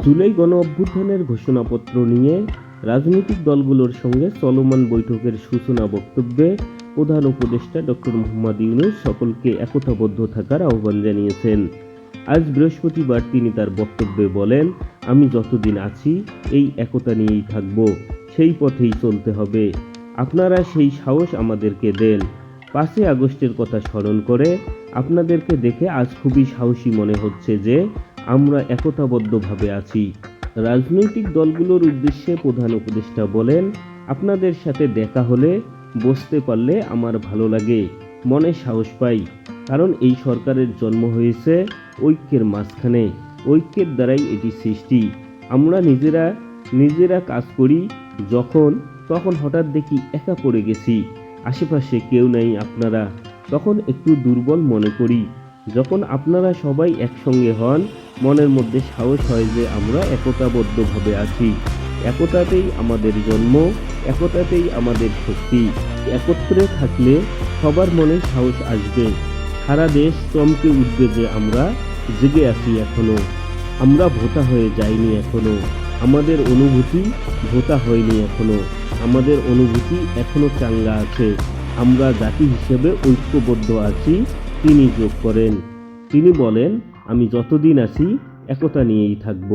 জুলাই গণঅভ্যুত্থানের ঘোষণাপত্র নিয়ে রাজনৈতিক দলগুলোর সঙ্গে চলমান বৈঠকের সূচনা বক্তব্যে প্রধান উপদেষ্টা ডক্টর মোহাম্মদ ইউনূস সকলকে একতাবদ্ধ থাকার আহ্বান জানিয়েছেন। আজ বৃহস্পতিবার তিনি তার বক্তব্যে বলেন, আমি যতদিন আছি এই একতা নিয়েই থাকব, সেই পথেই চলতে হবে। আপনারা সেই সাহস আমাদেরকে দেন। 5ই আগস্টের কথা স্মরণ করে আপনাদেরকে দেখে আজ খুবই সাহসী মনে হচ্ছে যে আমরা একতাবদ্ধভাবে আছি। রাজনৈতিক দলগুলোর উদ্দেশ্যে প্রধান উপদেষ্টা বলেন, আপনাদের সাথে দেখা হলে, বসতে পারলে আমার ভালো লাগে, মনে সাহস পাই। কারণ এই সরকারের জন্ম হয়েছে ঐক্যের মাঝখানে, ঐক্যের দ্বারাই এটি সৃষ্টি। আমরা নিজেরা কাজ করি তখন হঠাৎ দেখি একা পড়ে গেছি, আশেপাশে কেউ নাই, আপনারা তখন একটু দুর্বল মনে করি। যখন আপনারা সবাই একসঙ্গে হন, মনের মধ্যে সাহস হয় যে আমরা একতাবদ্ধভাবে আছি। একতাতেই আমাদের জন্ম, একতাতেই আমাদের শক্তি। একত্রে থাকলে সবার মনে সাহস আসবে। সারা দেশ চমকে উঠবে যে আমরা জেগে আছি এখনো, আমরা ভোতা হয়ে যাইনি এখনো, আমাদের অনুভূতি ভোতা হয়নি এখনো, আমাদের অনুভূতি এখনো চাঙ্গা আছে, আমরা জাতি হিসেবে ঐক্যবদ্ধ আছি। তিনি যোগ করেন, তিনি বলেন, আমি যতদিন আছি একতা নিয়েই থাকব।